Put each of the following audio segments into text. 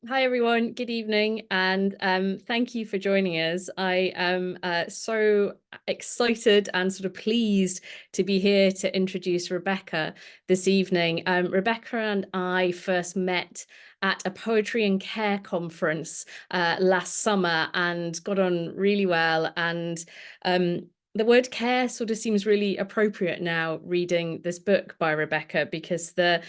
Hi everyone, good evening, and thank you for joining us. I am so excited and sort of pleased to be here to introduce Rebecca this evening. Rebecca and I first met at a poetry and care conference last summer and got on really well. And the word care sort of seems really appropriate now reading this book by Rebecca, because the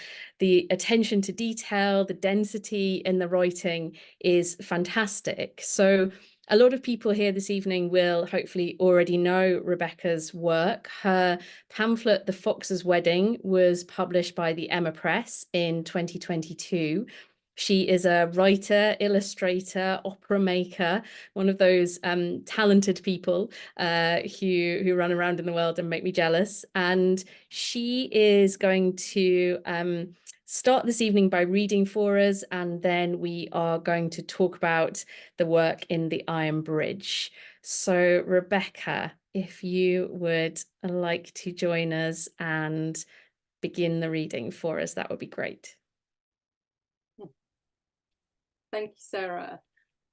attention to detail, the density in the writing is fantastic. So a lot of people here this evening will hopefully already know Rebecca's work. Her pamphlet, The Fox's Wedding, was published by the Emma Press in 2022. She is a writer, illustrator, opera maker, one of those talented people who run around in the world and make me jealous. And she is going to start this evening by reading for us, and then we are going to talk about the work in the Iron Bridge. So, Rebecca, if you would like to join us and begin the reading for us, that would be great. Thank you, Sarah.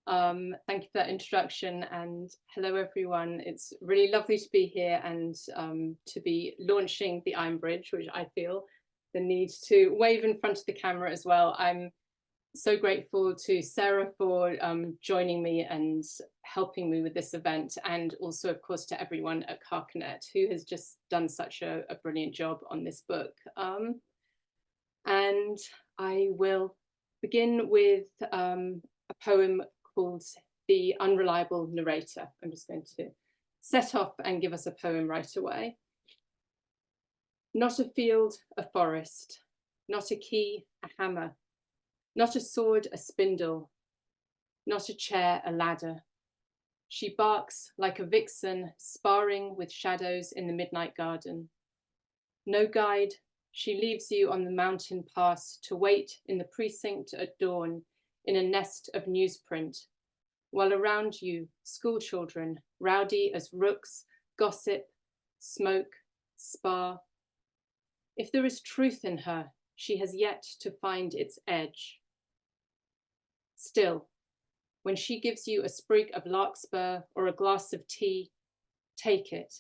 Thank you for that introduction, and hello everyone. It's really lovely to be here and to be launching the Iron Bridge, which I feel the need to wave in front of the camera as well. I'm so grateful to Sarah for joining me and helping me with this event, and also of course to everyone at Carcanet who has just done such a brilliant job on this book. And I will begin with a poem called The Unreliable Narrator. I'm just going to set off and give us a poem right away. Not a field, a forest, not a key, a hammer, not a sword, a spindle, not a chair, a ladder. She barks like a vixen sparring with shadows in the midnight garden. No guide, she leaves you on the mountain pass to wait in the precinct at dawn in a nest of newsprint, while around you, schoolchildren, rowdy as rooks, gossip, smoke, spar. If there is truth in her, she has yet to find its edge. Still, when she gives you a sprig of larkspur or a glass of tea, take it.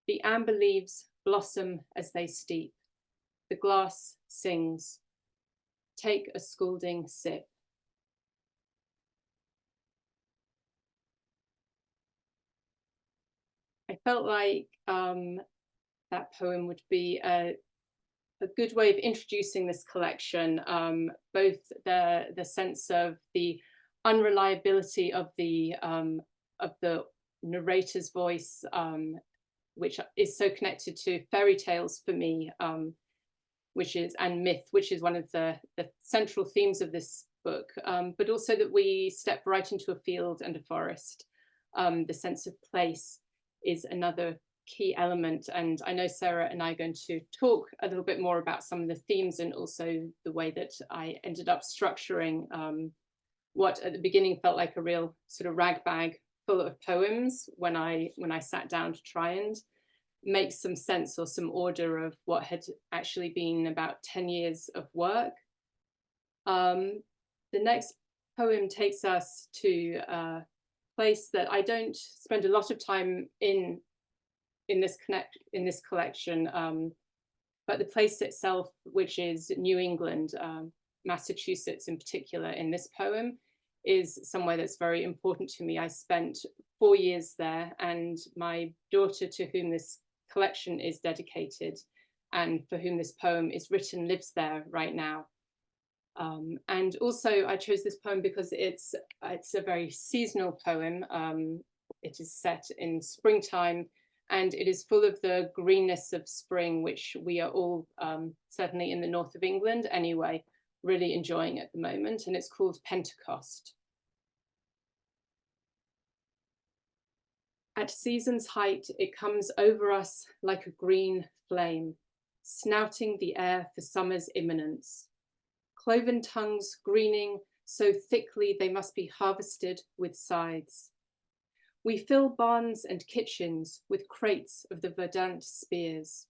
The amber leaves blossom as they steep. The glass sings. Take a scalding sip. I felt like that poem would be a good way of introducing this collection, both the sense of the unreliability of the narrator's voice, which is so connected to fairy tales for me, and myth, which is one of the central themes of this book, but also that we step right into a field and a forest. The sense of place is another key element, and I know Sarah and I are going to talk a little bit more about some of the themes and also the way that I ended up structuring what at the beginning felt like a real sort of ragbag full of poems when I sat down to try and make some sense or some order of what had actually been about 10 years of work. The next poem takes us to a place that I don't spend a lot of time in this collection, but the place itself, which is New England, Massachusetts in particular, in this poem, is somewhere that's very important to me. I spent 4 years there, and my daughter, to whom this collection is dedicated and for whom this poem is written, lives there right now. And also I chose this poem because it's a very seasonal poem. It is set in springtime, and it is full of the greenness of spring, which we are all, certainly in the north of England anyway, really enjoying at the moment. And it's called Pentecost. At season's height, it comes over us like a green flame, snouting the air for summer's imminence. Cloven tongues greening so thickly they must be harvested with scythes. We fill barns and kitchens with crates of the verdant spears.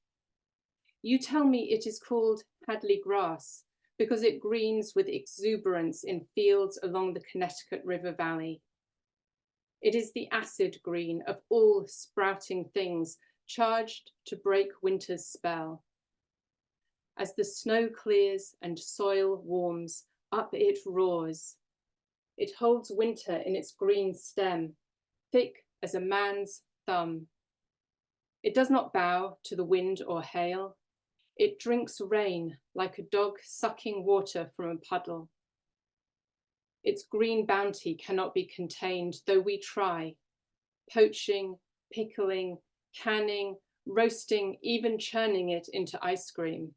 You tell me it is called Hadley grass, because it greens with exuberance in fields along the Connecticut River Valley. It is the acid green of all sprouting things, charged to break winter's spell. As the snow clears and soil warms, up it roars. It holds winter in its green stem, thick as a man's thumb. It does not bow to the wind or hail. It drinks rain like a dog sucking water from a puddle. Its green bounty cannot be contained, though we try, poaching, pickling, canning, roasting, even churning it into ice cream.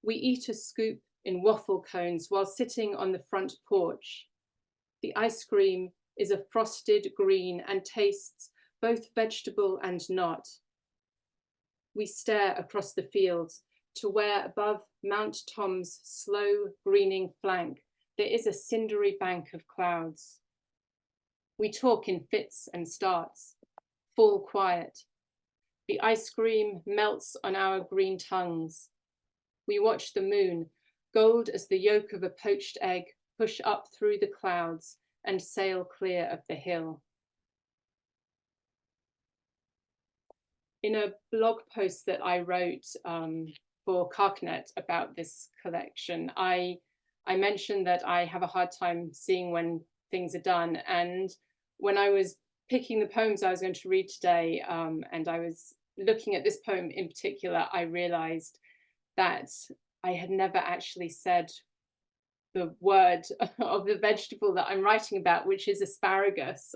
We eat a scoop in waffle cones while sitting on the front porch. The ice cream is a frosted green and tastes both vegetable and not. We stare across the fields to where above Mount Tom's slow greening flank, there is a cindery bank of clouds. We talk in fits and starts, fall quiet. The ice cream melts on our green tongues. We watch the moon, gold as the yolk of a poached egg, push up through the clouds and sail clear of the hill. In a blog post that I wrote for Carcanet about this collection, I mentioned that I have a hard time seeing when things are done. And when I was picking the poems I was going to read today, and I was looking at this poem in particular, I realized that I had never actually said the word of the vegetable that I'm writing about, which is asparagus.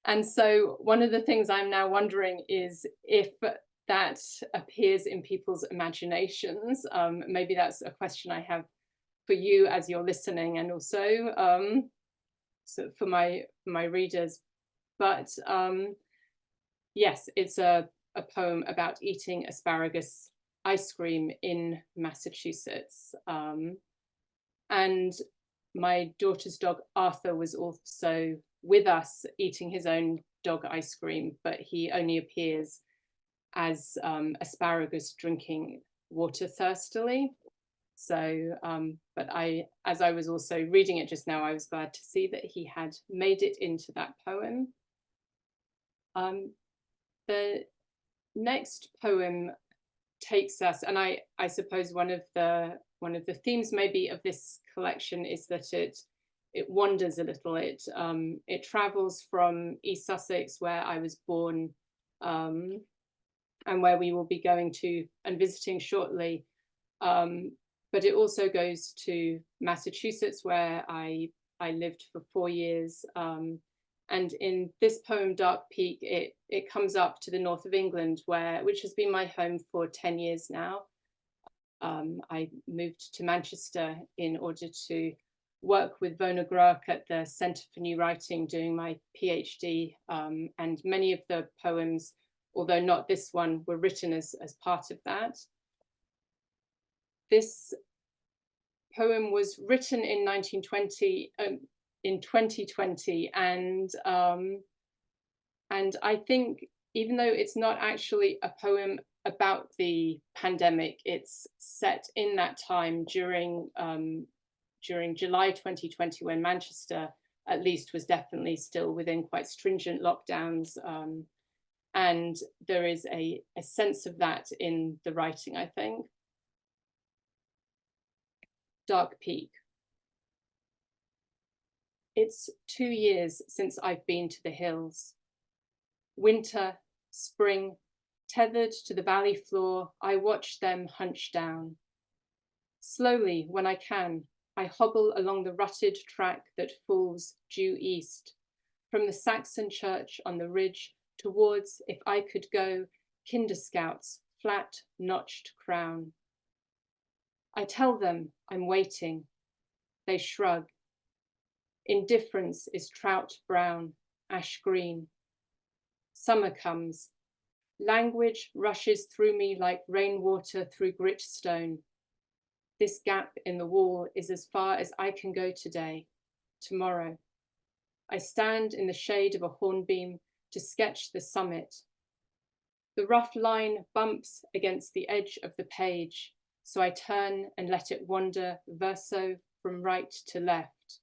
And so one of the things I'm now wondering is if that appears in people's imaginations. Maybe that's a question I have for you as you're listening, and also so for my readers. But yes, it's a poem about eating asparagus ice cream in Massachusetts. And my daughter's dog Arthur was also with us eating his own dog ice cream, but he only appears as asparagus drinking water thirstily. So, but as I was also reading it just now, I was glad to see that he had made it into that poem. The next poem takes us, and I suppose one of the themes maybe of this collection is that it wanders a little. It travels from East Sussex, where I was born, and where we will be going to and visiting shortly. But it also goes to Massachusetts, where I lived for 4 years. And in this poem, Dark Peak, it comes up to the north of England, which has been my home for 10 years now. I moved to Manchester in order to work with Vona Grach at the Centre for New Writing doing my PhD, and many of the poems, although not this one, were written as part of that. This poem was written in 1920, in 2020, and I think even though it's not actually a poem about the pandemic, it's set in that time during July 2020, when Manchester at least was definitely still within quite stringent lockdowns, and there is a sense of that in the writing, I think. Dark Peak. It's 2 years since I've been to the hills. Winter, spring, tethered to the valley floor, I watch them hunch down. Slowly, when I can, I hobble along the rutted track that falls due east, from the Saxon church on the ridge towards, if I could go, Kinderscout's flat, notched crown. I tell them I'm waiting. They shrug. Indifference is trout brown, ash green. Summer comes. Language rushes through me like rainwater through grit stone. This gap in the wall is as far as I can go today, tomorrow. I stand in the shade of a hornbeam to sketch the summit. The rough line bumps against the edge of the page, so I turn and let it wander verso from right to left.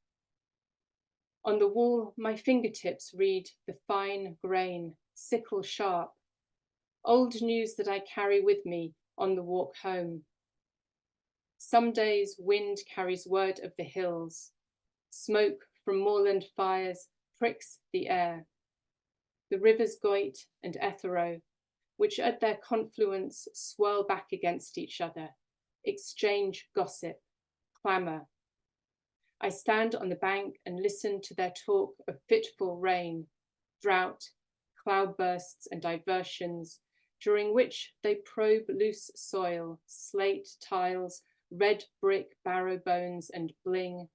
On the wall, my fingertips read the fine grain, sickle sharp, old news that I carry with me on the walk home. Some days wind carries word of the hills. Smoke from moorland fires pricks the air. The rivers Goit and Etherow, which at their confluence swirl back against each other, exchange gossip, clamour. I stand on the bank and listen to their talk of fitful rain, drought, cloudbursts and diversions, during which they probe loose soil, slate tiles, red brick barrow bones and bling,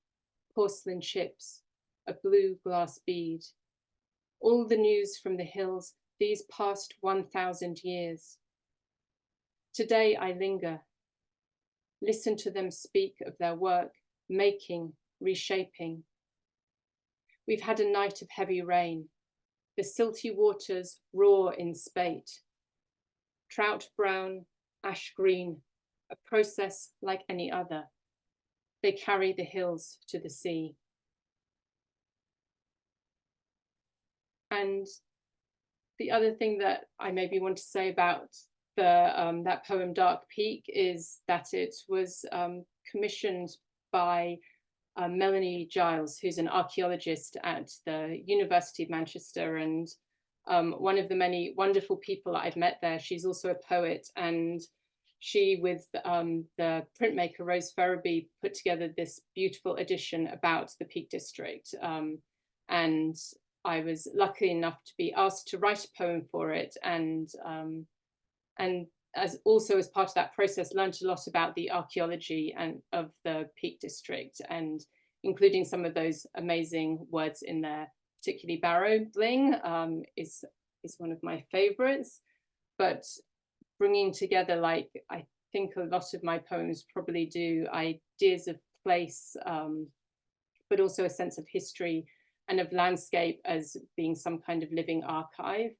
porcelain chips, a blue glass bead. All the news from the hills these past 1,000 years. Today I linger, listen to them speak of their work, making, reshaping. We've had a night of heavy rain. The silty waters roar in spate. Trout brown, ash green, a process like any other. They carry the hills to the sea. And the other thing that I maybe want to say about that poem Dark Peak is that it was commissioned by Melanie Giles, who's an archaeologist at the University of Manchester and one of the many wonderful people that I've met there. She's also a poet, and she, with the printmaker Rose Ferraby, put together this beautiful edition about the Peak District. And I was lucky enough to be asked to write a poem for it, and as part of that process, learned a lot about the archaeology and of the Peak District, and including some of those amazing words in there. Particularly barrow bling is one of my favorites, but bringing together, like I think a lot of my poems probably do, ideas of place, but also a sense of history and of landscape as being some kind of living archive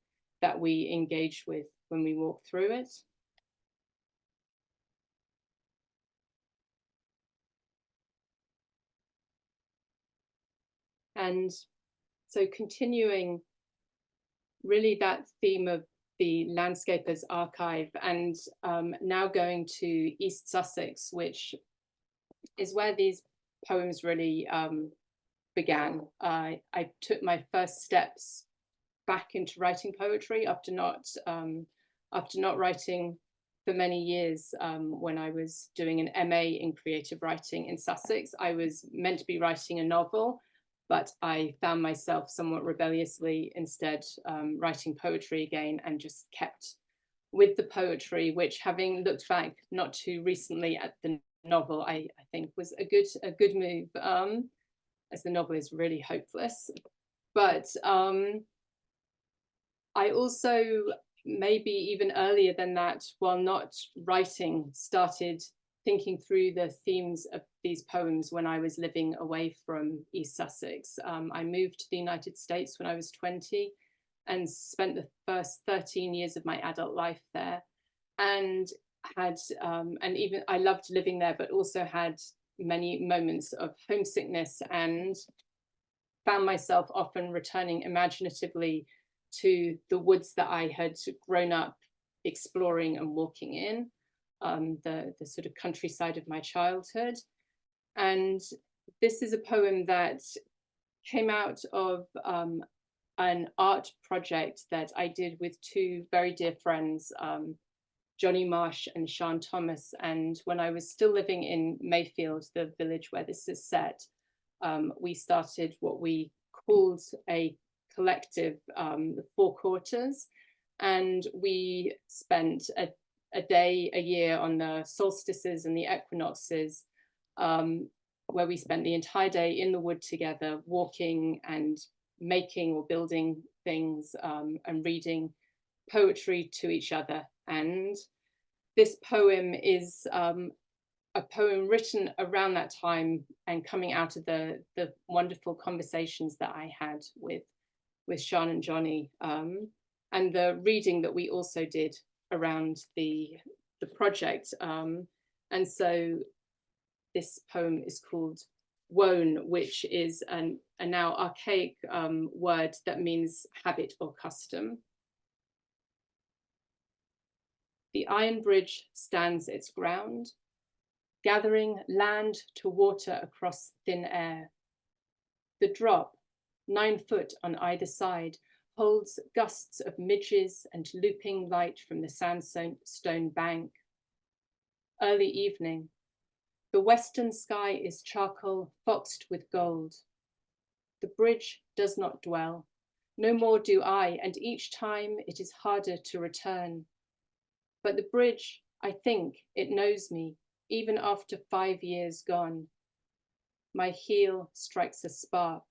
that we engage with when we walk through it. And so continuing really that theme of the landscape as archive, and now going to East Sussex, which is where these poems really began. I took my first steps back into writing poetry after not writing for many years. When I was doing an MA in creative writing in Sussex, I was meant to be writing a novel, but I found myself somewhat rebelliously instead writing poetry again, and just kept with the poetry, which, having looked back not too recently at the novel, I think was a good move, as the novel is really hopeless. But I also, maybe even earlier than that, while not writing, started thinking through the themes of these poems when I was living away from East Sussex. I moved to the United States when I was 20 and spent the first 13 years of my adult life there, and had, and even I loved living there, but also had many moments of homesickness, and found myself often returning imaginatively to the woods that I had grown up exploring and walking in, the sort of countryside of my childhood. And this is a poem that came out of an art project that I did with two very dear friends, Johnny Marsh and Sian Thomas. And when I was still living in Mayfield, the village where this is set, we started what we called a collective, the Four Quarters, and we spent a day a year on the solstices and the equinoxes, where we spent the entire day in the wood together, walking and making or building things, and reading poetry to each other. And this poem is a poem written around that time and coming out of the wonderful conversations that I had with Sian and Johnny, and the reading that we also did around the project. And so this poem is called wone, which is a now archaic word that means habit or custom. The iron bridge stands its ground, gathering land to water across thin air. The drop, 9 foot on either side, holds gusts of midges and looping light from the sandstone bank. Early evening. The western sky is charcoal foxed with gold. The bridge does not dwell. No more do I, and each time it is harder to return. But the bridge, I think, it knows me, even after 5 years gone. My heel strikes a spark.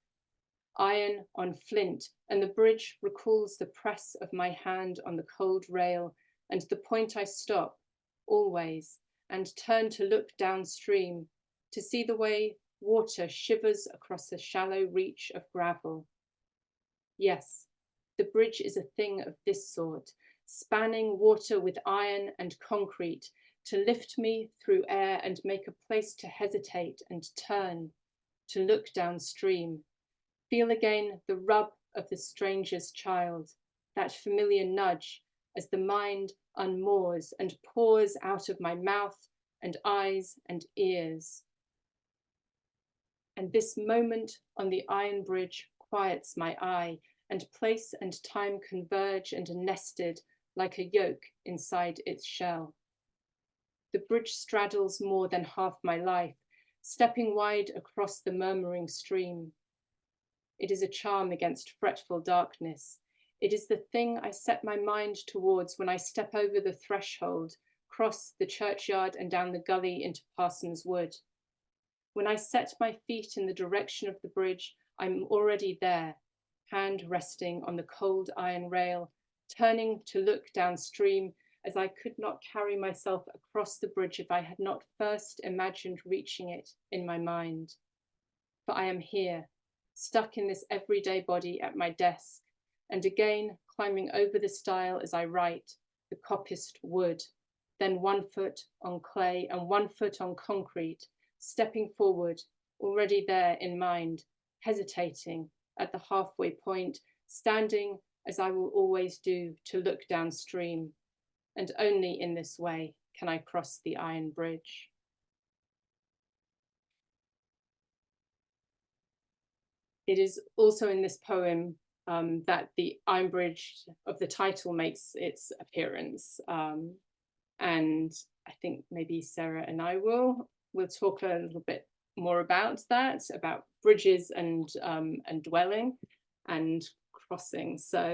Iron on flint, and the bridge recalls the press of my hand on the cold rail and the point I stop, always, and turn to look downstream, to see the way water shivers across a shallow reach of gravel. Yes, the bridge is a thing of this sort, spanning water with iron and concrete to lift me through air and make a place to hesitate and turn, to look downstream. Feel again the rub of the stranger's child, that familiar nudge as the mind unmoors and pours out of my mouth and eyes and ears. And this moment on the iron bridge quiets my eye, and place and time converge and are nested like a yolk inside its shell. The bridge straddles more than half my life, stepping wide across the murmuring stream. It is a charm against fretful darkness. It is the thing I set my mind towards when I step over the threshold, cross the churchyard and down the gully into Parsons Wood. When I set my feet in the direction of the bridge, I'm already there, hand resting on the cold iron rail, turning to look downstream as I could not carry myself across the bridge if I had not first imagined reaching it in my mind. For I am here, stuck in this everyday body at my desk, and again climbing over the stile as I write, the copiced wood, then 1 foot on clay and 1 foot on concrete, stepping forward, already there in mind, hesitating at the halfway point, standing as I will always do to look downstream, and only in this way can I cross the iron bridge. It is also in this poem that the iron bridge of the title makes its appearance. And I think maybe Sarah and I will talk a little bit more about that, about bridges and dwelling and crossing. So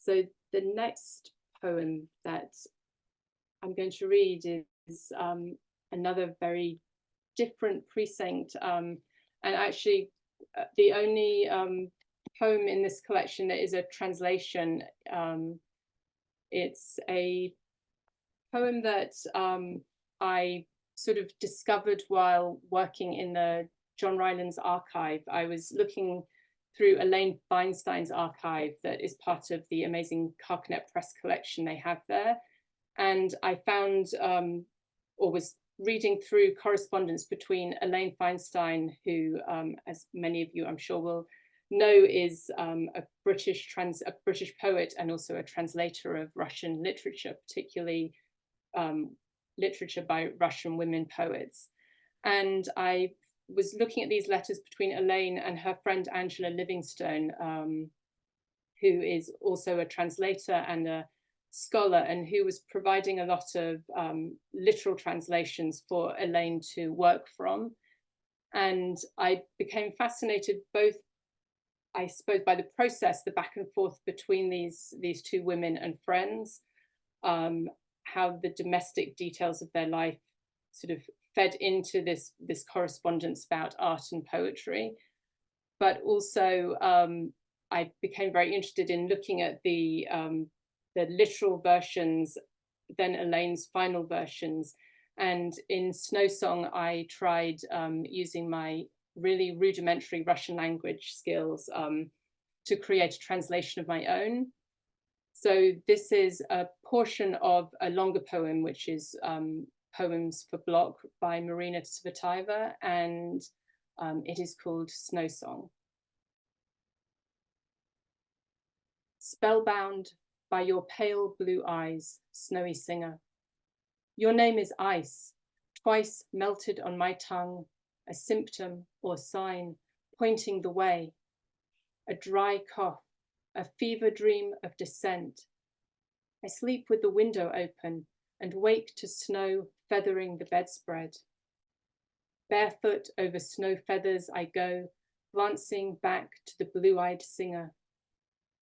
the next poem that I'm going to read is another very different precinct, and actually the only poem in this collection that is a translation. It's a poem that I sort of discovered while working in the John Rylands archive. I was looking through Elaine Feinstein's archive that is part of the amazing Carcanet Press collection they have there. And I found, or was reading through correspondence between Elaine Feinstein, who, as many of you I'm sure will know, is a British poet and also a translator of Russian literature, particularly literature by Russian women poets. And I was looking at these letters between Elaine and her friend Angela Livingstone, who is also a translator and a scholar, and who was providing a lot of literal translations for Elaine to work from. And I became fascinated both, I suppose, by the process, the back and forth between these two women and friends, how the domestic details of their life sort of fed into this correspondence about art and poetry. But also I became very interested in looking at the literal versions, then Elaine's final versions. And in Snow Song, I tried using my really rudimentary Russian language skills to create a translation of my own. So this is a portion of a longer poem, which is Poems for Block by Marina Tsvetaeva, and it is called Snow Song. Spellbound by your pale blue eyes, snowy singer. Your name is ice, twice melted on my tongue, a symptom or sign pointing the way, a dry cough, a fever dream of descent. I sleep with the window open and wake to snow feathering the bedspread. Barefoot over snow feathers I go, glancing back to the blue-eyed singer.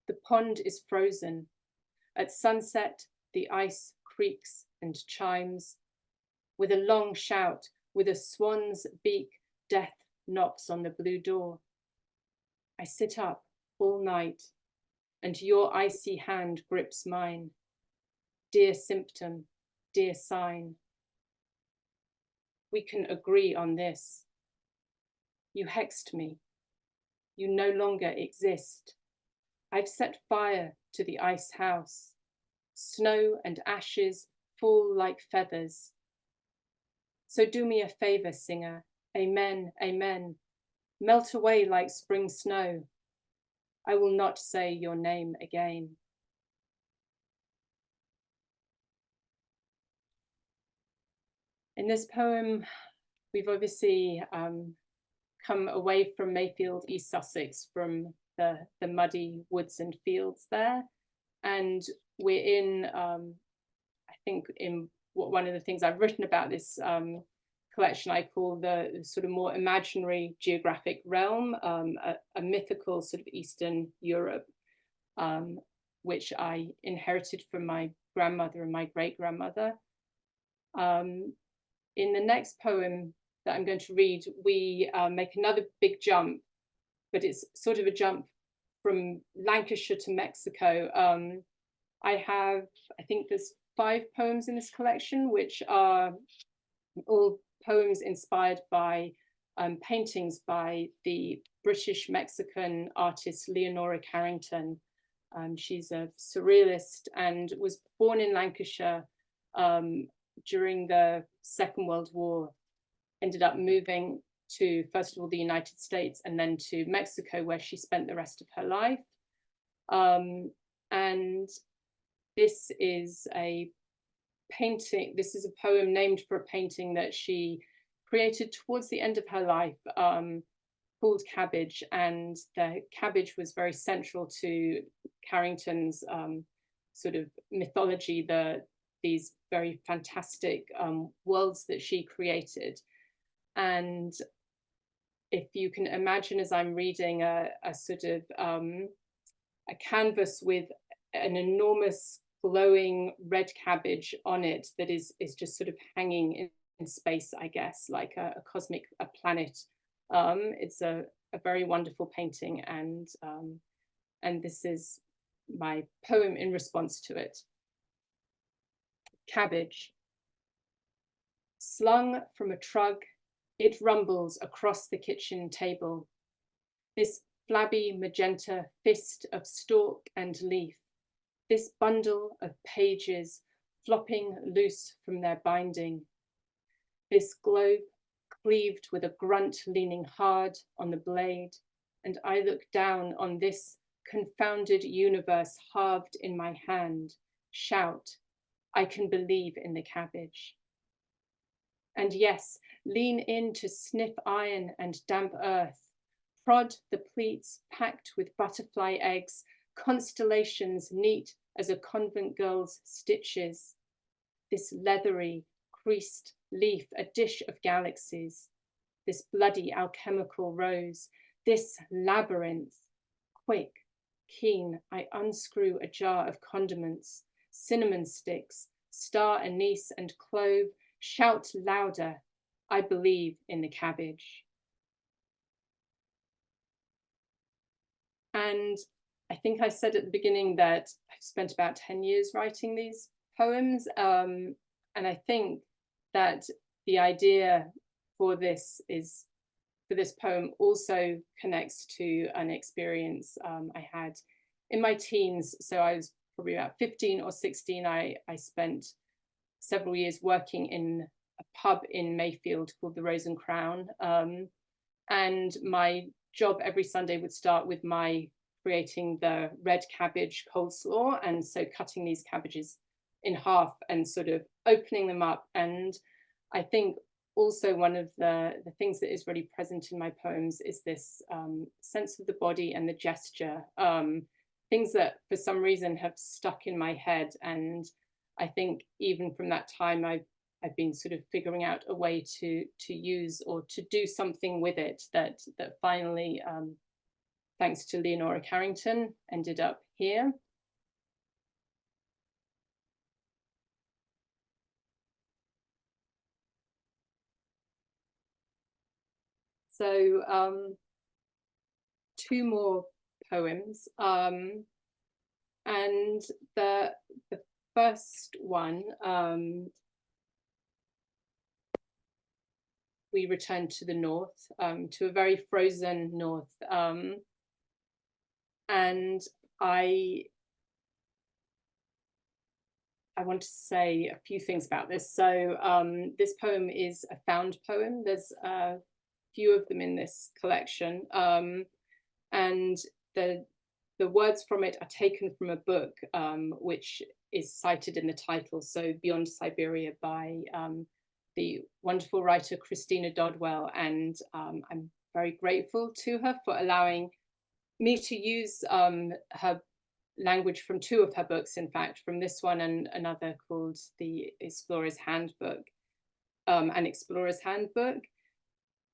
The pond is frozen. At sunset, the ice creaks and chimes. With a long shout, with a swan's beak, death knocks on the blue door. I sit up all night, and your icy hand grips mine. Dear symptom, dear sign. We can agree on this. You hexed me. You no longer exist. I've set fire to the ice house. Snow and ashes fall like feathers. So do me a favor, singer. Amen, amen. Melt away like spring snow. I will not say your name again. In this poem, we've obviously come away from Mayfield, East Sussex, from the muddy woods and fields there. And we're in, I think, in one of the things I've written about this collection I call the sort of more imaginary geographic realm, a mythical sort of Eastern Europe, which I inherited from my grandmother and my great-grandmother. In the next poem that I'm going to read, we make another big jump, but it's sort of a jump from Lancashire to Mexico. I think there's 5 poems in this collection, which are all poems inspired by paintings by the British Mexican artist Leonora Carrington. She's a surrealist and was born in Lancashire during the Second World War, ended up moving to, first of all, the United States and then to Mexico, where she spent the rest of her life. And this is a painting, this is a poem named for a painting that she created towards the end of her life, called Cabbage. And the cabbage was very central to Carrington's sort of mythology, these very fantastic worlds that she created. And if you can imagine, as I'm reading, a sort of a canvas with an enormous glowing red cabbage on it that is just sort of hanging in space, I guess, like a cosmic planet. It's a very wonderful painting, and this is my poem in response to it. Cabbage. Slung from a trug, it rumbles across the kitchen table. This flabby magenta fist of stalk and leaf, this bundle of pages flopping loose from their binding, this globe cleaved with a grunt leaning hard on the blade, and I look down on this confounded universe halved in my hand, shout, I can believe in the cabbage. And yes, lean in to sniff iron and damp earth, prod the pleats packed with butterfly eggs, constellations neat as a convent girl's stitches. This leathery, creased leaf, a dish of galaxies. This bloody alchemical rose, this labyrinth. Quick, keen, I unscrew a jar of condiments, cinnamon sticks, star anise and clove, shout louder, I believe in the cabbage. And I think I said at the beginning that I've spent about 10 years writing these poems. And I think that the idea for this poem also connects to an experience I had in my teens. So I was probably about 15 or 16, I spent several years working in a pub in Mayfield called the Rose and Crown. And my job every Sunday would start with my creating the red cabbage coleslaw. And so cutting these cabbages in half and sort of opening them up. And I think also one of the things that is really present in my poems is this sense of the body and the gesture, things that for some reason have stuck in my head. And I think even from that time, I've been sort of figuring out a way to use or to do something with it that finally, thanks to Leonora Carrington, ended up here. So two more poems. And the first one, we returned to the north, to a very frozen north. And I want to say a few things about this. So this poem is a found poem. There's a few of them in this collection. And the words from it are taken from a book, which is cited in the title. So Beyond Siberia by the wonderful writer Christina Dodwell. And I'm very grateful to her for allowing me to use her language from two of her books, in fact, from this one and another called The Explorer's Handbook, an Explorer's Handbook.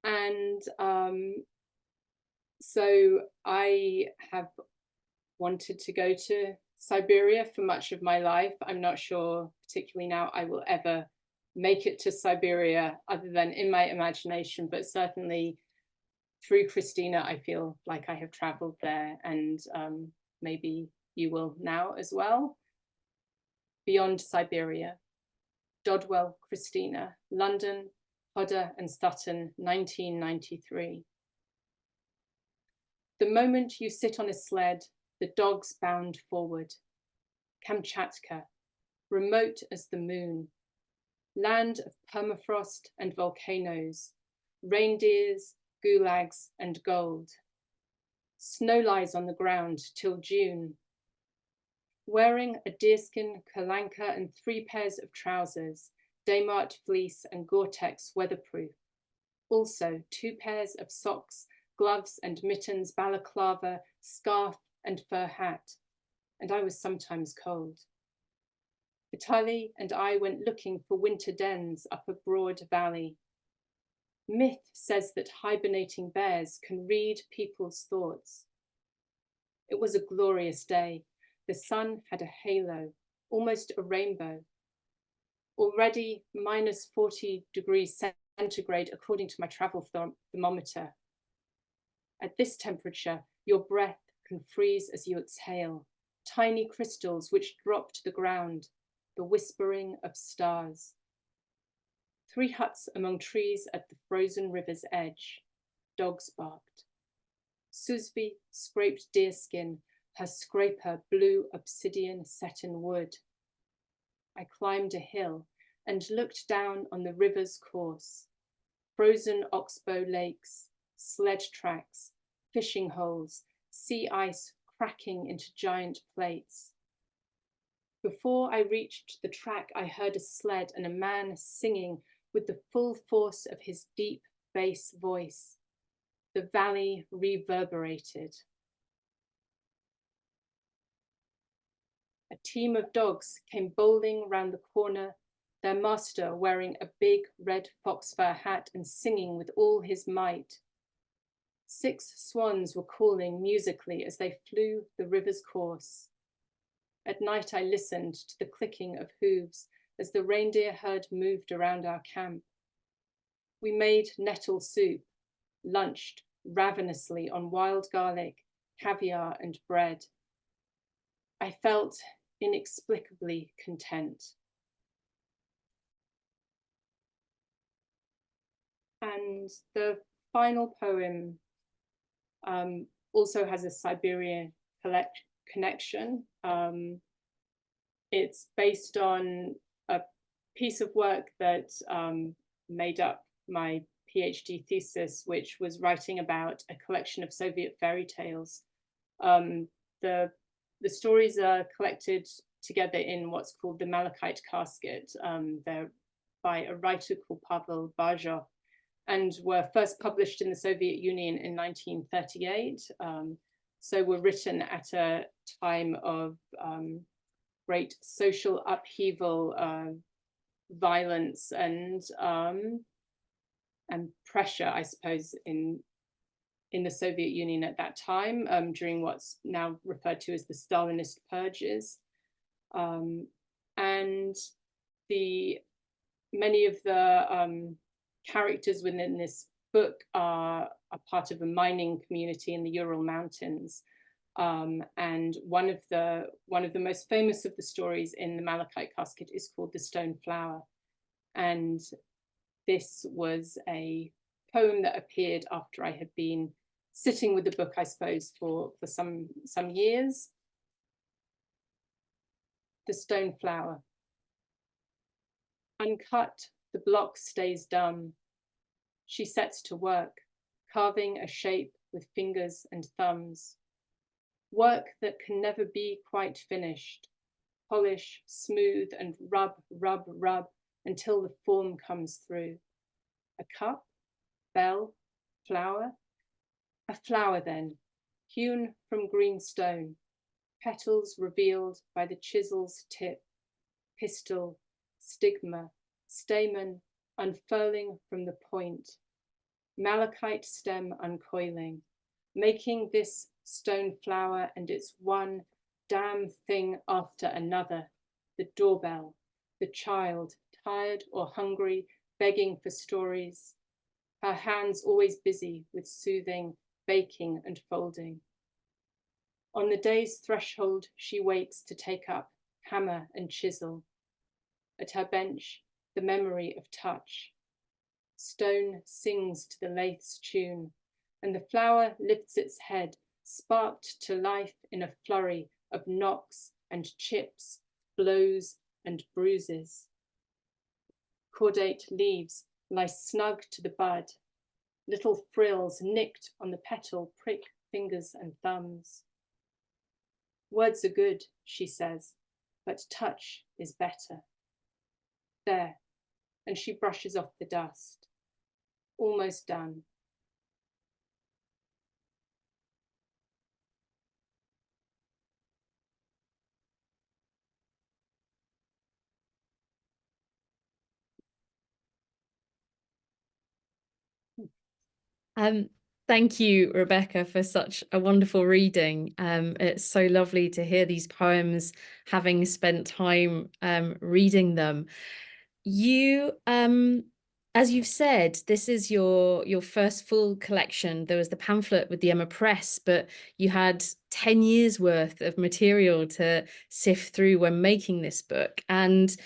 And so I have wanted to go to Siberia for much of my life. I'm not sure, particularly now, I will ever make it to Siberia other than in my imagination, but certainly through Christina, I feel like I have traveled there, and maybe you will now as well. Beyond Siberia. Dodwell, Christina, London, Hodder and Sutton, 1993. The moment you sit on a sled, the dogs bound forward. Kamchatka, remote as the moon, land of permafrost and volcanoes, reindeers, gulags and gold. Snow lies on the ground till June. Wearing a deerskin kalanka and 3 pairs of trousers, Daymart fleece and Gore-Tex weatherproof. Also 2 pairs of socks, gloves and mittens, balaclava, scarf and fur hat. And I was sometimes cold. Vitaly and I went looking for winter dens up a broad valley. Myth says that hibernating bears can read people's thoughts. It was a glorious day. The sun had a halo, almost a rainbow. Already minus 40 degrees centigrade, according to my travel thermometer. At this temperature, your breath can freeze as you exhale, tiny crystals which drop to the ground, the whispering of stars. 3 huts among trees at the frozen river's edge. Dogs barked. Susvi scraped deerskin, her scraper blue obsidian set in wood. I climbed a hill and looked down on the river's course. Frozen oxbow lakes, sledge tracks, fishing holes, sea ice cracking into giant plates. Before I reached the track, I heard a sled and a man singing with the full force of his deep bass voice. The valley reverberated. A team of dogs came bowling round the corner, their master wearing a big red fox fur hat and singing with all his might. 6 swans were calling musically as they flew the river's course. At night, I listened to the clicking of hooves as the reindeer herd moved around our camp. We made nettle soup, lunched ravenously on wild garlic, caviar, and bread. I felt inexplicably content. And the final poem also has a Siberian connection. it's based on a piece of work that made up my PhD thesis, which was writing about a collection of Soviet fairy tales. The stories are collected together in what's called the Malachite casket. They're by a writer called Pavel Bajov, and were first published in the Soviet Union in 1938. So were written at a time of great social upheaval, violence, and pressure, I suppose, in the Soviet Union at that time, during what's now referred to as the Stalinist purges. And many of the characters within this book are a part of a mining community in the Ural Mountains. And one of the most famous of the stories in the Malachite casket is called The Stone Flower. And this was a poem that appeared after I had been sitting with the book, I suppose, for some years. The Stone Flower. Uncut, the block stays dumb. She sets to work, carving a shape with fingers and thumbs. Work that can never be quite finished. Polish, smooth, and rub, rub, rub until the form comes through. A cup, bell, flower. A flower then, hewn from green stone, petals revealed by the chisel's tip, pistil, stigma, stamen unfurling from the point, malachite stem uncoiling, making this stone flower and its one damn thing after another, the doorbell, the child, tired or hungry, begging for stories, her hands always busy with soothing, baking and folding. On the day's threshold, she waits to take up hammer and chisel. At her bench, the memory of touch. Stone sings to the lathe's tune, and the flower lifts its head, sparked to life in a flurry of knocks and chips, blows and bruises. Cordate leaves lie snug to the bud. Little frills nicked on the petal prick fingers and thumbs. Words are good, she says, but touch is better. There, and she brushes off the dust. Almost done. Thank you, Rebecca, for such a wonderful reading. It's so lovely to hear these poems, having spent time reading them. You, as you've said, this is your first full collection. There was the pamphlet with the Emma Press, but you had 10 years worth of material to sift through when making this book. And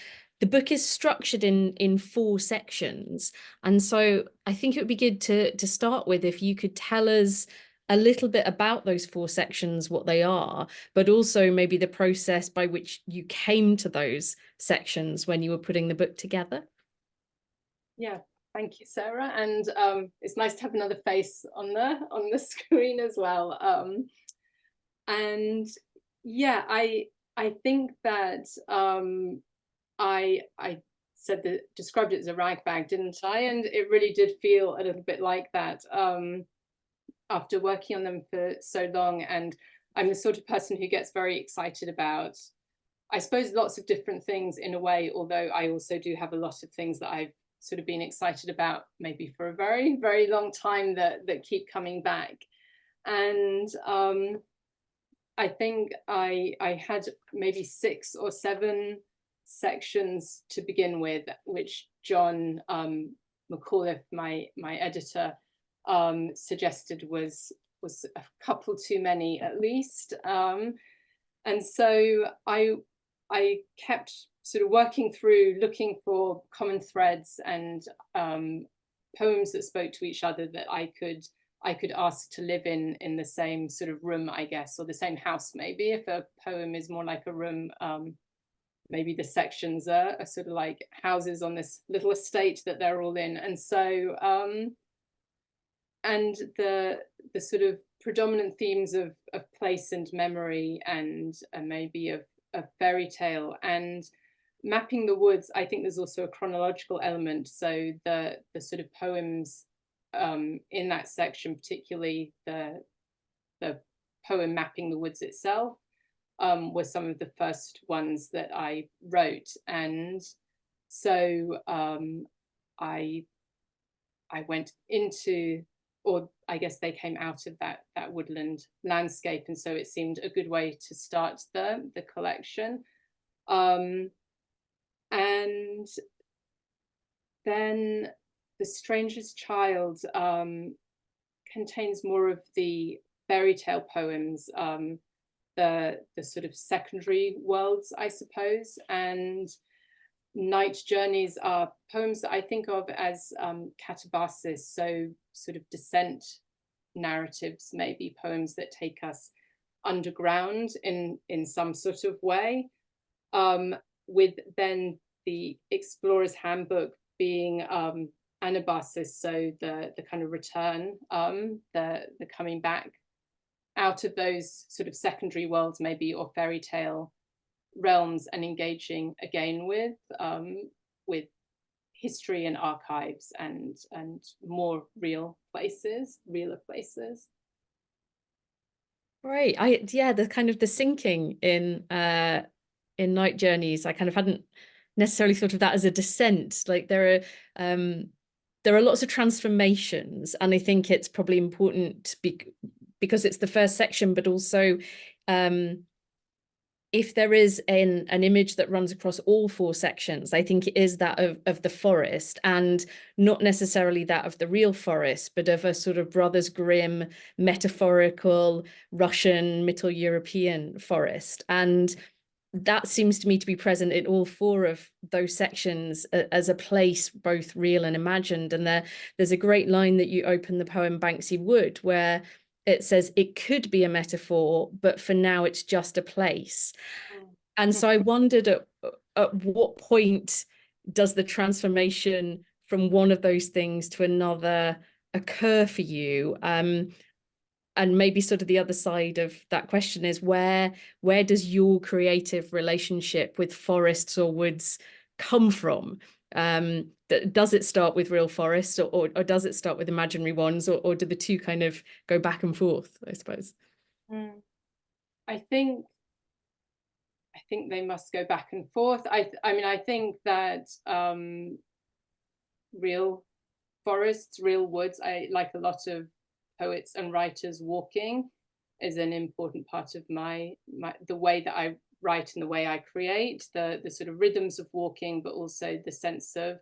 the book is structured in 4 sections. And so I think it would be good to start with, if you could tell us a little bit about those 4 sections, what they are, but also maybe the process by which you came to those sections when you were putting the book together. Yeah, thank you, Sarah. And it's nice to have another face on the screen as well. And yeah, I think that I described it as a rag bag, didn't I? And it really did feel a little bit like that after working on them for so long. And I'm the sort of person who gets very excited about, I suppose, lots of different things in a way, although I also do have a lot of things that I've sort of been excited about maybe for a very, very long time that keep coming back. And I think I had maybe 6 or 7 sections to begin with, which John McAuliffe, my editor, suggested was a couple too many at least. And so I kept sort of working through, looking for common threads and poems that spoke to each other that I could ask to live in the same sort of room, I guess, or the same house maybe, if a poem is more like a room. maybe the sections are sort of like houses on this little estate that they're all in. And so and the sort of predominant themes of place and memory, and maybe of a fairy tale, and mapping the woods. I think there's also a chronological element. So the sort of poems in that section, particularly the poem Mapping the Woods itself, were some of the first ones that I wrote. And so I went into, or I guess they came out of that woodland landscape, and so it seemed a good way to start the collection. And then The Stranger's Child contains more of the fairy tale poems, the sort of secondary worlds, I suppose. And Night Journeys are poems that I think of as catabasis, so sort of descent narratives, maybe poems that take us underground in some sort of way, with then the Explorer's Handbook being anabasis, so the kind of return, the coming back out of those sort of secondary worlds, maybe, or fairy tale realms, and engaging again with history and archives, and more realer places. Right. Yeah, the kind of the sinking in Night Journeys, I kind of hadn't necessarily thought of that as a descent. Like there are lots of transformations, and I think it's probably important because it's the first section, but also if there is an image that runs across all 4 sections, I think it is that of the forest, and not necessarily that of the real forest, but of a sort of Brothers Grimm metaphorical Russian Middle European forest. And that seems to me to be present in all 4 of those sections as a place both real and imagined. And there's a great line that you open the poem Banksy Wood, where it says it could be a metaphor, but for now it's just a place. And so I wondered at what point does the transformation from one of those things to another occur for you? And maybe sort of the other side of that question is where does your creative relationship with forests or woods come from? Does it start with real forests, or does it start with imaginary ones, or do the two kind of go back and forth, I suppose? I think they must go back and forth. I mean, I think that real forests, real woods, I like a lot of poets and writers, walking is an important part of my the way that I write and the way I create, the sort of rhythms of walking, but also the sense of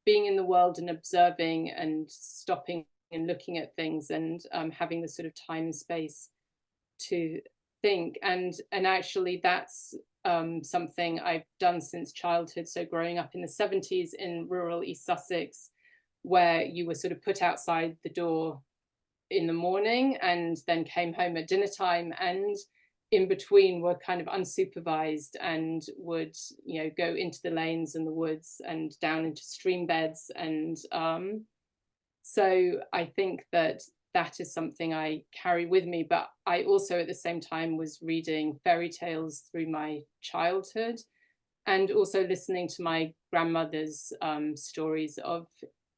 being in the world and observing and stopping and looking at things, and having the sort of time and space to think. And actually that's something I've done since childhood. So growing up in the 70s in rural East Sussex, where you were sort of put outside the door in the morning and then came home at dinner time, and in between were kind of unsupervised, and would, you know, go into the lanes and the woods and down into stream beds. And so I think that is something I carry with me. But I also at the same time was reading fairy tales through my childhood, and also listening to my grandmother's stories of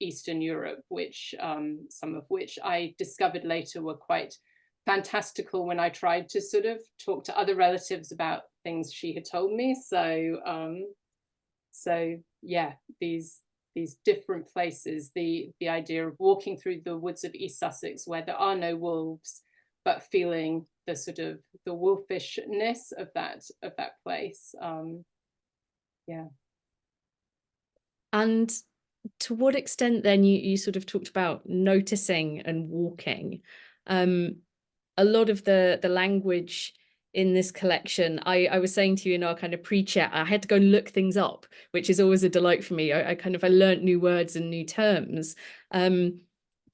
Eastern Europe, which some of which I discovered later were quite fantastical when I tried to sort of talk to other relatives about things she had told me. So yeah, these different places, the idea of walking through the woods of East Sussex where there are no wolves, but feeling the sort of the wolfishness of that place. Yeah. And to what extent then you sort of talked about noticing and walking. A lot of the language in this collection, I was saying to you in our kind of pre-chat, I had to go and look things up, which is always a delight for me. I learned new words and new terms. To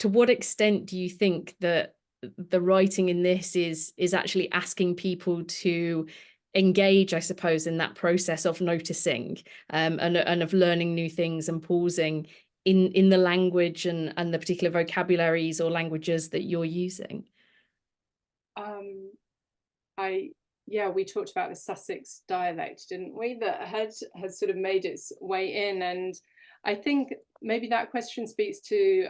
what extent do you think that the writing in this is actually asking people to engage, I suppose, in that process of noticing, and of learning new things and pausing in the language and the particular vocabularies or languages that you're using? Um, yeah, we talked about the Sussex dialect, didn't we? That had sort of made its way in, and I think maybe that question speaks to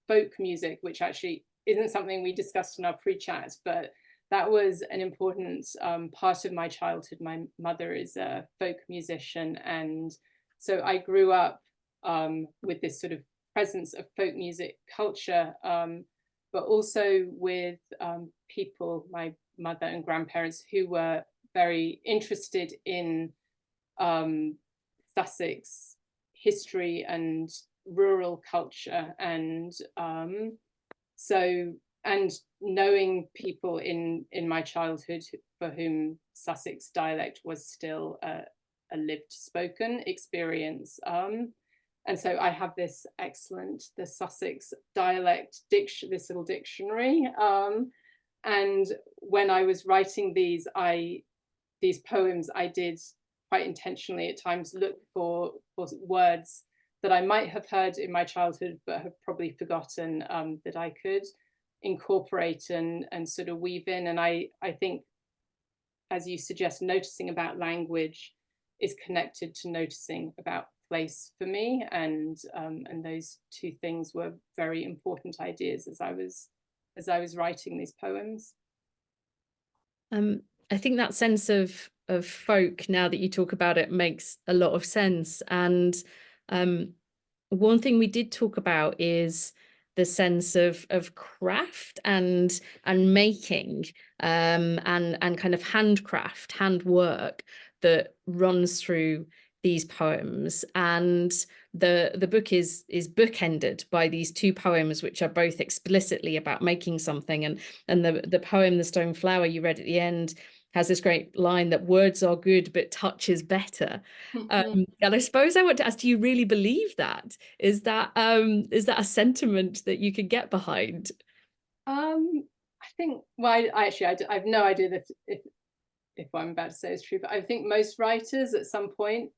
folk music, which actually isn't something we discussed in our pre-chat, but that was an important part of my childhood. My mother is a folk musician, and so I grew up with this sort of presence of folk music culture, but also with people, my mother and grandparents, who were very interested in Sussex history and rural culture, and so and knowing people in my childhood for whom Sussex dialect was still a lived spoken experience. And so I have this the Sussex dialect this little dictionary. And when I was writing these poems, I did quite intentionally at times look for words that I might have heard in my childhood but have probably forgotten, that I could incorporate and sort of weave in. And I think, as you suggest, noticing about language is connected to noticing about place for me, and those two things were very important ideas as I was writing these poems. I think that sense of folk, now that you talk about it, makes a lot of sense. And one thing we did talk about is the sense of craft and making, and kind of handcraft, handwork that runs through these poems. And the book is bookended by these two poems, which are both explicitly about making something. And the poem, The Stone Flower, you read at the end, has this great line that words are good, but touch is better. And I suppose I want to ask, do you really believe that? Is that a sentiment that you could get behind? I think, well, I have no idea that if what I'm about to say is true, but I think most writers at some point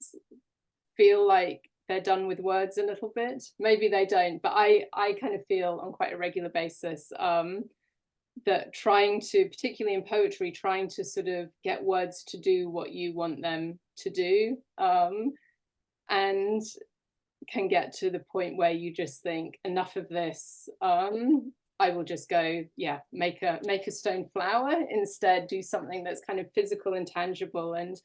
feel like they're done with words a little bit. Maybe they don't, but I kind of feel on quite a regular basis that trying to, particularly in poetry, trying to sort of get words to do what you want them to do, and can get to the point where you just think, enough of this. I will just go, yeah, make a stone flower instead, do something that's kind of physical and tangible. And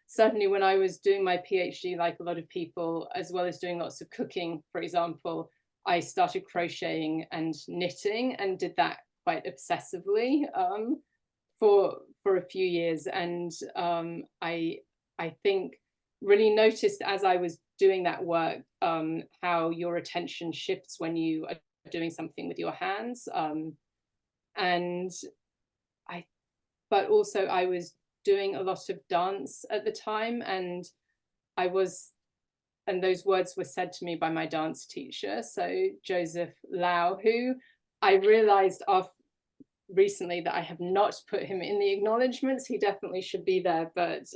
certainly when I was doing my PhD, like a lot of people, as well as doing lots of cooking, for example, I started crocheting and knitting and did that quite obsessively for a few years. And I think really noticed as I was doing that work how your attention shifts when you are doing something with your hands. And I, but also I was doing a lot of dance at the time, and those words were said to me by my dance teacher, so Joseph Lau, who I realized recently that I have not put him in the acknowledgements. He definitely should be there, but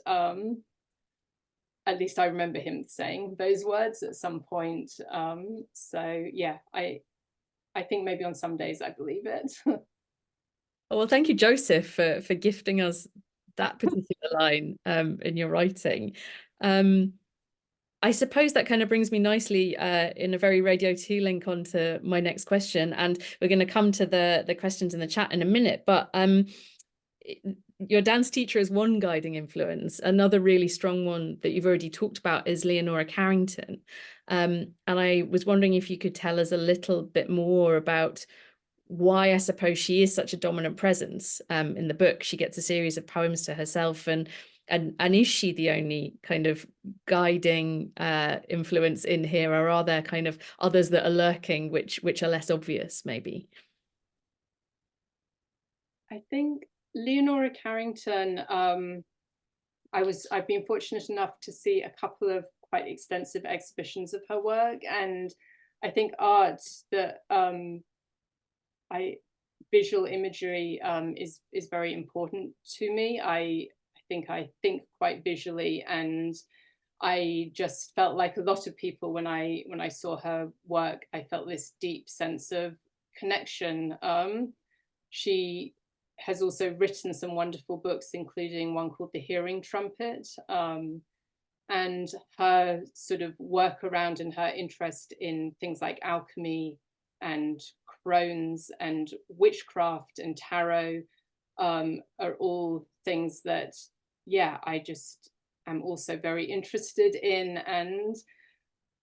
at least I remember him saying those words at some point. So yeah, I think maybe on some days I believe it. Well, thank you, Joseph, for gifting us that particular line in your writing. I suppose that kind of brings me nicely in a very Radio 2 link onto my next question. And we're going to come to the questions in the chat in a minute. But your dance teacher is one guiding influence. Another really strong one that you've already talked about is Leonora Carrington. And I was wondering if you could tell us a little bit more about why I suppose she is such a dominant presence in the book. She gets a series of poems to herself, and is she the only kind of guiding influence in here, or are there kind of others that are lurking which are less obvious maybe? I think Leonora Carrington, I've been fortunate enough to see a couple of quite extensive exhibitions of her work, and I think art that visual imagery is very important to me. I think quite visually, and I just felt like a lot of people when I saw her work, I felt this deep sense of connection. She has also written some wonderful books, including one called The Hearing Trumpet. And her sort of work around and her interest in things like alchemy and crones and witchcraft and tarot are all things that, yeah, I just am also very interested in. And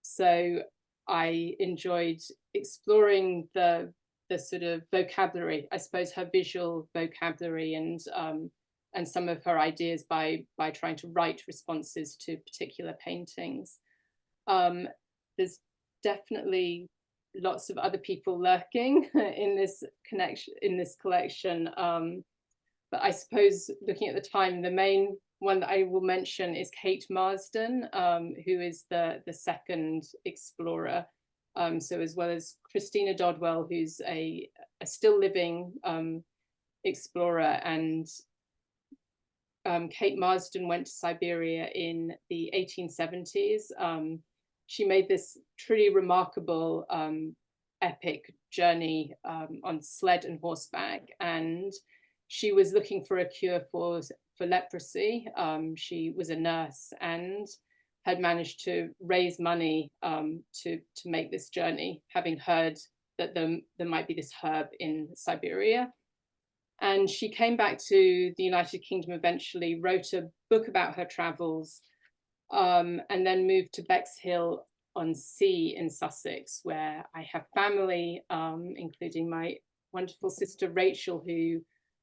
so I enjoyed exploring the sort of vocabulary, I suppose, her visual vocabulary, and some of her ideas by trying to write responses to particular paintings. There's definitely lots of other people lurking in this collection. But I suppose looking at the time, the main one that I will mention is Kate Marsden, who is the second explorer. So as well as Christina Dodwell, who's a still living explorer, and Kate Marsden went to Siberia in the 1870s. She made this truly remarkable epic journey on sled and horseback, and she was looking for a cure for leprosy. She was a nurse and had managed to raise money to make this journey, having heard that there might be this herb in Siberia. And she came back to the United Kingdom eventually, wrote a book about her travels, and then moved to Bexhill-on-Sea in Sussex, where I have family, including my wonderful sister Rachel, who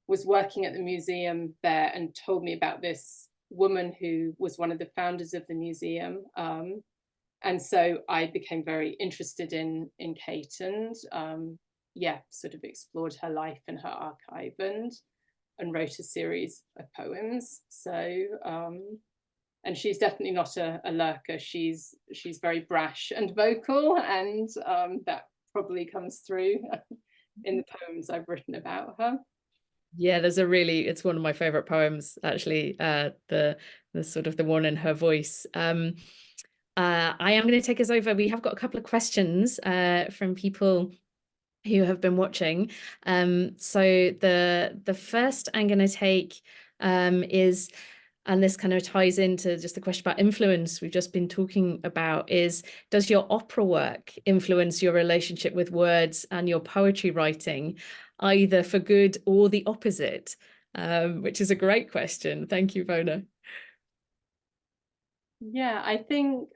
was working at the museum there and told me about this woman who was one of the founders of the museum. And so I became very interested in Kate, and yeah, sort of explored her life and her archive, and wrote a series of poems. So and she's definitely not a lurker. She's very brash and vocal, and that probably comes through in the poems I've written about her. Yeah, it's one of my favorite poems, actually, the sort of the one in her voice. I am going to take us over. We have got a couple of questions from people who have been watching. So the first I'm going to take is, and this kind of ties into just the question about influence we've just been talking about, is does your opera work influence your relationship with words and your poetry writing, either for good or the opposite? Which is a great question. Thank you, Bona. Yeah, I think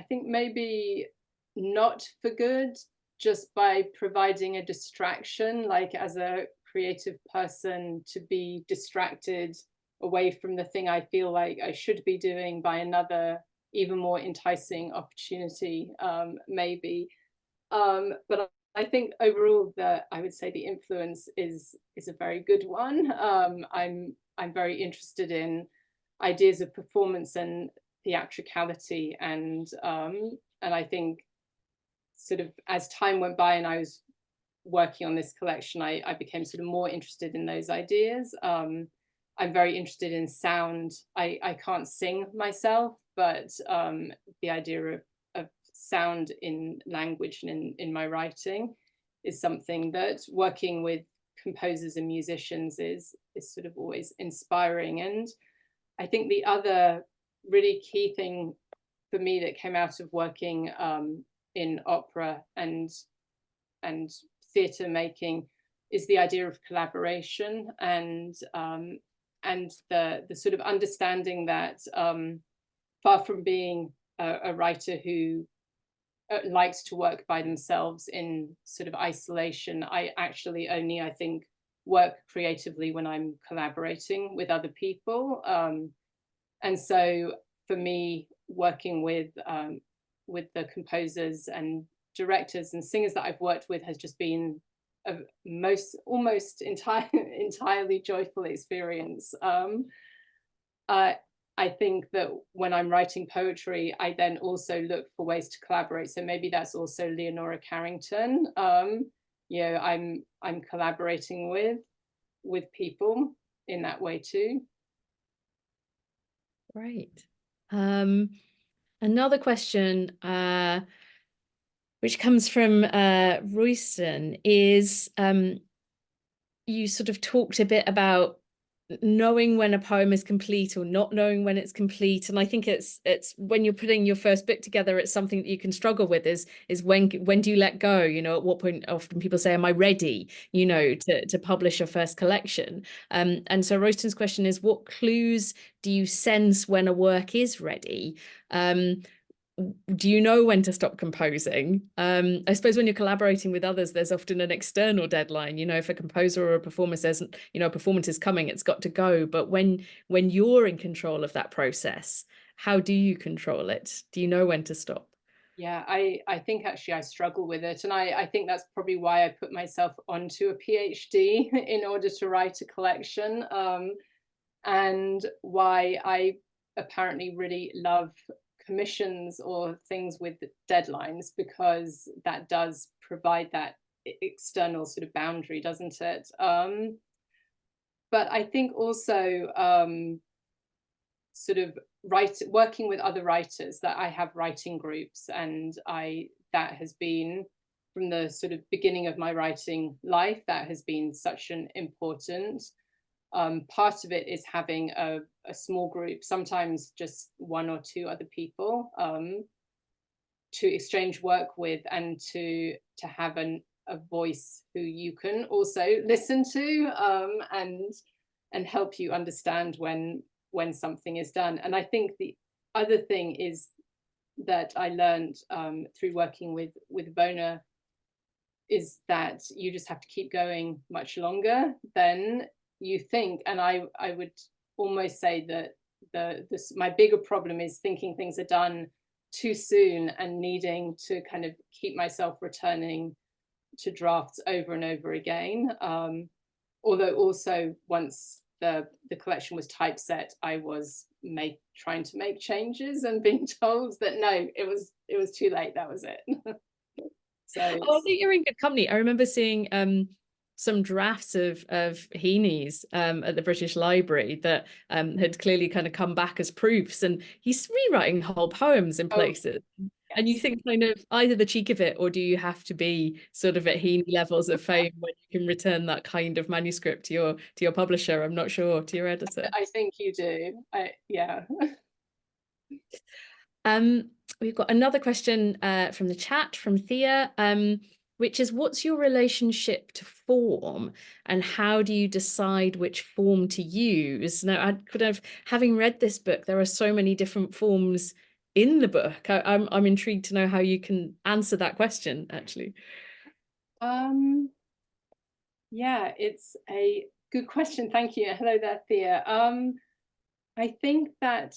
maybe not for good, just by providing a distraction, like as a creative person, to be distracted away from the thing I feel like I should be doing by another, even more enticing opportunity, maybe. But I think overall that I would say the influence is a very good one. I'm very interested in ideas of performance and theatricality, and I think sort of as time went by and I was working on this collection, I became sort of more interested in those ideas. I'm very interested in sound. I can't sing myself, but the idea of sound in language and in my writing is something that working with composers and musicians is sort of always inspiring. And I think the other really key thing for me that came out of working in opera and theatre making is the idea of collaboration, and the sort of understanding that far from being a writer who likes to work by themselves in sort of isolation, I actually only, I think, work creatively when I'm collaborating with other people. And so for me, working with the composers and directors and singers that I've worked with has just been a almost entirely joyful experience. I think that when I'm writing poetry, I then also look for ways to collaborate. So maybe that's also Leonora Carrington. I'm collaborating with people in that way too. Great. Another question, which comes from Royston, is you sort of talked a bit about knowing when a poem is complete or not knowing when it's complete, and I think it's when you're putting your first book together, it's something that you can struggle with, is when do you let go, at what point? Often people say, am I ready, to publish your first collection? And so Royston's question is, what clues do you sense when a work is ready? Do you know when to stop composing? I suppose when you're collaborating with others, there's often an external deadline. If a composer or a performer says, a performance is coming, it's got to go. But when you're in control of that process, how do you control it? Do you know when to stop? Yeah, I think actually I struggle with it. And I think that's probably why I put myself onto a PhD in order to write a collection. And why I apparently really love commissions or things with deadlines, because that does provide that external sort of boundary, doesn't it? But I think also sort of working with other writers, that I have writing groups, and that has been, from the sort of beginning of my writing life, that has been such an important part of it, is having a small group, sometimes just one or two other people, to exchange work with, and to have a voice who you can also listen to, and help you understand when something is done. And I think the other thing is that I learned through working with Bona, is that you just have to keep going much longer than you think. And I would almost say that my bigger problem is thinking things are done too soon, and needing to kind of keep myself returning to drafts over and over again. Although also, once the collection was typeset, I was trying to make changes and being told that no, it was too late, that was it. So I think you're in good company. I remember seeing some drafts of Heaney's at the British Library that had clearly kind of come back as proofs, and he's rewriting whole poems in places. And you yes. think kind of either the cheek of it, or do you have to be sort of at Heaney levels of fame when you can return that kind of manuscript to your publisher? I'm not sure, to your editor. I think you do. Yeah. We've got another question from the chat from Thea, which is, what's your relationship to form, and how do you decide which form to use? Now, I could have, having read this book, there are so many different forms in the book. I'm intrigued to know how you can answer that question, actually. Yeah, it's a good question. Thank you. Hello there, Thea. I think that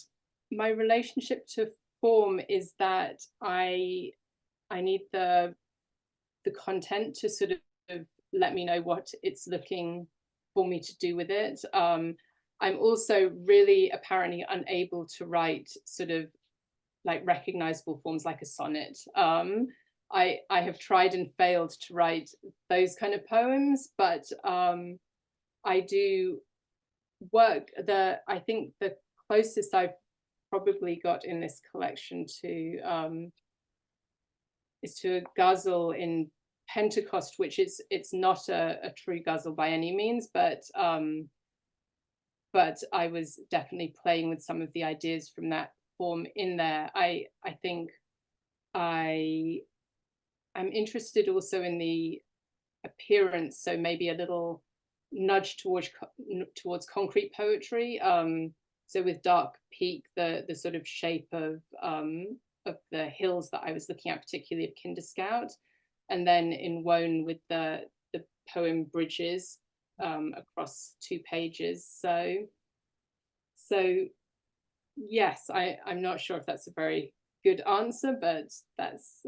my relationship to form is that I need the content to sort of let me know what it's looking for me to do with it. I'm also really apparently unable to write sort of like recognizable forms like a sonnet. I have tried and failed to write those kind of poems, but I do work. I think the closest I've probably got in this collection to is to a ghazal in Pentecost, which it's not a true ghazal by any means, but I was definitely playing with some of the ideas from that form in there. I think I'm interested also in the appearance, so maybe a little nudge towards concrete poetry. So with Dark Peak, the sort of shape of the hills that I was looking at, particularly of Kinderscout, and then in Wone with the poem Bridges across 2 pages. So yes, I'm not sure if that's a very good answer, but that's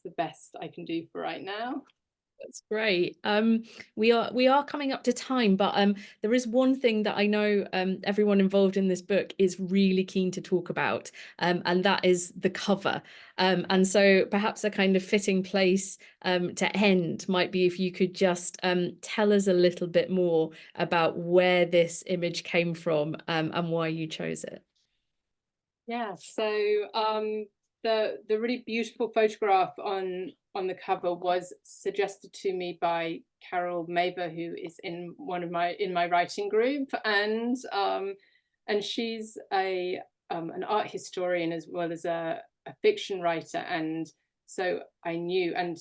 the best I can do for right now. That's great. We are coming up to time, but there is one thing that I know everyone involved in this book is really keen to talk about, and that is the cover. And so perhaps a kind of fitting place to end might be if you could just tell us a little bit more about where this image came from, and why you chose it. Yeah, so the really beautiful photograph on the cover was suggested to me by Carol Maver, who is in my writing group, and she's a an art historian as well as a fiction writer, and so I knew, and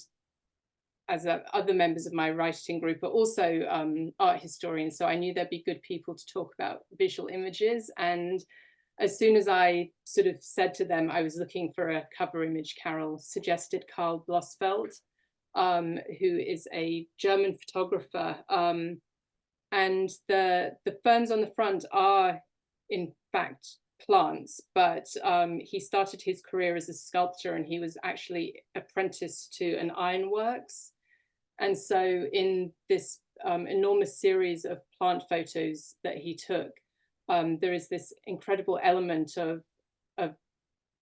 as other members of my writing group are also art historians, so I knew there'd be good people to talk about visual images. And as soon as I sort of said to them I was looking for a cover image, Carol suggested Karl Blossfeld, who is a German photographer. And the ferns on the front are, in fact, plants, but he started his career as a sculptor, and he was actually apprenticed to an ironworks. And so in this enormous series of plant photos that he took, there is this incredible element of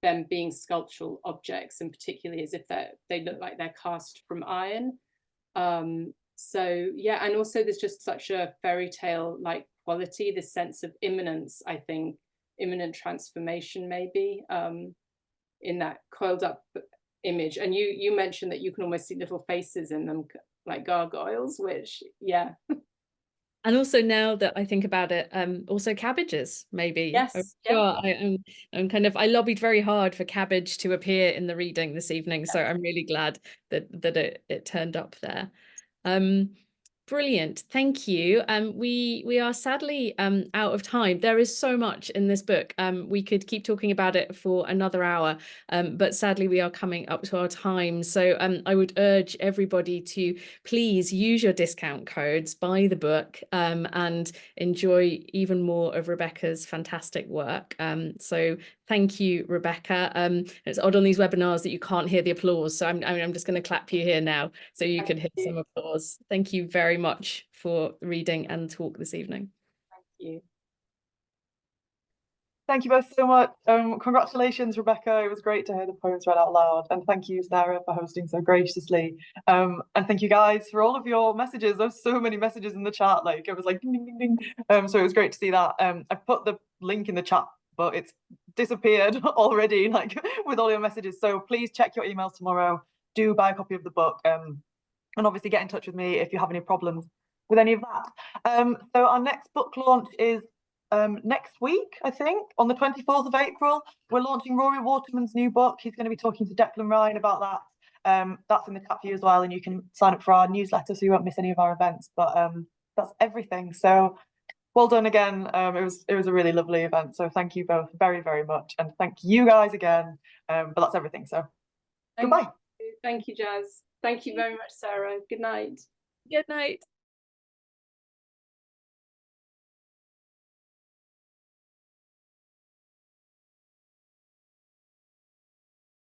them being sculptural objects, and particularly as if they look like they're cast from iron. So yeah, and also there's just such a fairy tale like quality, this sense of imminence, I think, imminent transformation maybe, in that coiled up image. And you mentioned that you can almost see little faces in them like gargoyles, which yeah. And also now that I think about it, also cabbages, maybe. Yes, yeah, Sure, I'm kind of, I lobbied very hard for cabbage to appear in the reading this evening, so yes. I'm really glad that it turned up there. Um, Brilliant, thank you. We are sadly out of time. There is so much in this book. We could keep talking about it for another hour, but sadly we are coming up to our time. So I would urge everybody to please use your discount codes, buy the book, and enjoy even more of Rebecca's fantastic work. So thank you, Rebecca. It's odd on these webinars that you can't hear the applause, so I'm just going to clap you here now so you can hear some applause. Thank you very much for reading and talk this evening. Thank you. Thank you both so much. Congratulations, Rebecca. It was great to hear the poems read out loud. And thank you, Sarah, for hosting so graciously. And thank you guys for all of your messages. There's so many messages in the chat. Like it was like ding, ding, ding, ding. So it was great to see that. I've put the link in the chat, but it's disappeared already, like with all your messages. So please check your emails tomorrow. Do buy a copy of the book. And obviously get in touch with me if you have any problems with any of that. So our next book launch is next week, I think, on the 24th of April. We're launching Rory Waterman's new book. He's going to be talking to Declan Ryan about that. That's in the chat for you as well, and you can sign up for our newsletter so you won't miss any of our events. But that's everything. So well done again. It was a really lovely event. So thank you both very, very much, and thank you guys again. But that's everything. So goodbye. Thank you, Jazz. Thank you very much, Sarah. Good night. Good night.